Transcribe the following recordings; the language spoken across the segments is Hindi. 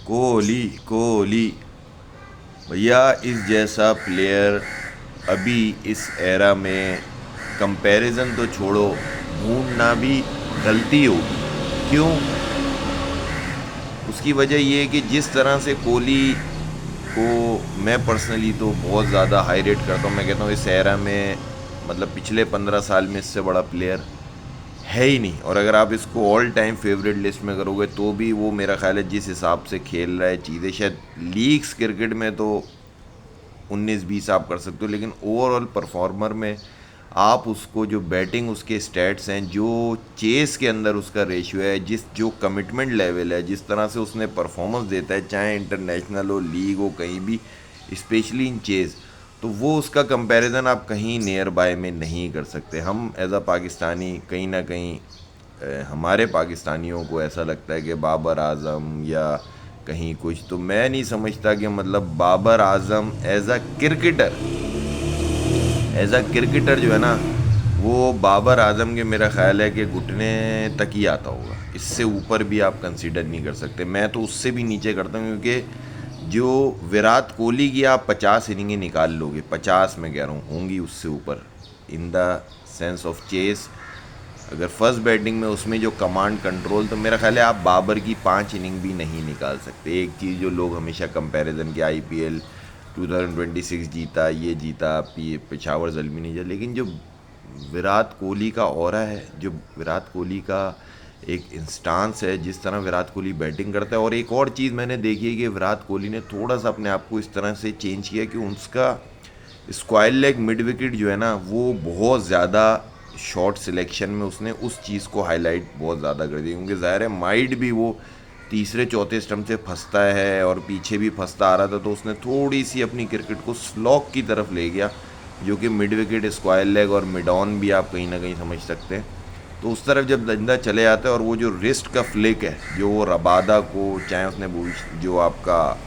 कोहली कोहली भैया, इस जैसा प्लेयर अभी इस एरा में कंपैरिजन तो छोड़ो, ढूंढना भी गलती होगी। क्यों? उसकी वजह ये है कि जिस तरह से कोहली को मैं पर्सनली तो बहुत ज़्यादा हाई रेट करता हूँ। मैं कहता हूँ इस एरा में मतलब पिछले 15 साल में इससे बड़ा प्लेयर है ही नहीं। और अगर आप इसको ऑल टाइम फेवरेट लिस्ट में करोगे तो भी वो मेरा ख्याल है जिस हिसाब से खेल रहा है चीज़ें, शायद लीग्स क्रिकेट में तो 19-20 आप कर सकते हो, लेकिन ओवरऑल परफॉर्मर में आप उसको जो बैटिंग उसके स्टैट्स हैं, जो चेस के अंदर उसका रेशियो है, जिस जो कमिटमेंट लेवल है, जिस तरह से उसने परफॉर्मेंस देता है, चाहे इंटरनेशनल हो, लीग हो, कहीं भी, स्पेशली इन चेस, तो वो उसका कंपैरिजन आप कहीं नियर बाय में नहीं कर सकते। हम एज अ पाकिस्तानी कहीं ना कहीं हमारे पाकिस्तानियों को ऐसा लगता है कि बाबर आजम या कहीं कुछ, तो मैं नहीं समझता कि मतलब Babar Azam as a cricketer जो है ना, वो बाबर आजम के मेरा ख्याल है कि घुटने तक ही आता होगा। इससे ऊपर भी आप कंसीडर नहीं कर सकते। मैं तो उससे भी नीचे करता हूँ, क्योंकि जो विराट कोहली की आप 50 इनिंगें निकाल लोगे, 50 मैं कह रहा हूँ, होंगी उससे ऊपर in the sense of chase. अगर फर्स्ट बैटिंग में उसमें जो कमांड कंट्रोल, तो मेरा ख्याल है आप बाबर की 5 इनिंग भी नहीं निकाल सकते। एक चीज़ जो लोग हमेशा कंपैरिजन के IPL 2026 जीता, ये जीता, पेशावर जल्मी नहीं जीता, लेकिन जो विराट कोहली का ऑरा है, जो विराट कोहली का एक इंस्टांस है, जिस तरह विराट कोहली बैटिंग करता है। और एक और चीज़ मैंने देखी है कि विराट कोहली ने थोड़ा सा अपने आप को इस तरह से चेंज किया कि उसका स्क्वायर लेग मिड विकेट जो है ना, वो बहुत ज़्यादा शॉट सिलेक्शन में उसने उस चीज़ को हाईलाइट बहुत ज़्यादा कर दिया। क्योंकि ज़ाहिर है माइड भी वो तीसरे चौथे स्टंप से फंसता है और पीछे भी फंसता आ रहा था, तो उसने थोड़ी सी अपनी क्रिकेट को स्लॉक की तरफ ले गया, जो कि मिड विकेट, स्क्वायर लेग और मिड ऑन भी आप कहीं ना कहीं समझ सकते हैं। तो उस तरफ जब बंदा चले जाता है, और वो जो रिस्ट का फ्लिक है, जो वो रबादा को, चाहे उसने जो आपका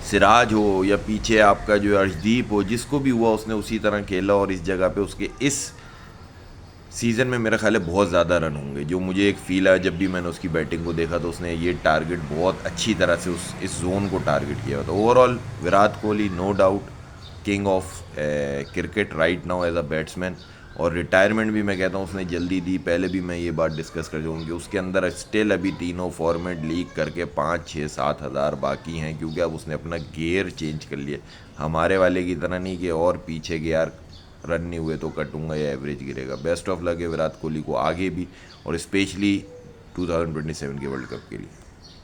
सिराज हो या पीछे आपका जो अर्शदीप हो, जिसको भी हुआ उसने उसी तरह खेला। और इस जगह पे उसके इस सीज़न में मेरा ख्याल है बहुत ज़्यादा रन होंगे। जो मुझे एक फील है जब भी मैंने उसकी बैटिंग को देखा, तो उसने ये टारगेट बहुत अच्छी तरह से इस जोन को टारगेट किया था। Overall Virat Kohli no doubt king of cricket right now as a batsman. और रिटायरमेंट भी मैं कहता हूँ उसने जल्दी दी। पहले भी मैं ये बात डिस्कस कर चुका हूँ कि उसके अंदर स्टिल अभी तीनों फॉर्मेट लीग करके 5, 6, 7 हज़ार बाकी हैं, क्योंकि अब उसने अपना गियर चेंज कर लिया। हमारे वाले की तरह नहीं कि और पीछे गियर रन नहीं हुए तो कटूंगा या एवरेज गिरेगा। बेस्ट ऑफ लक है विराट कोहली को आगे भी, और स्पेशली 2027 के वर्ल्ड कप के लिए।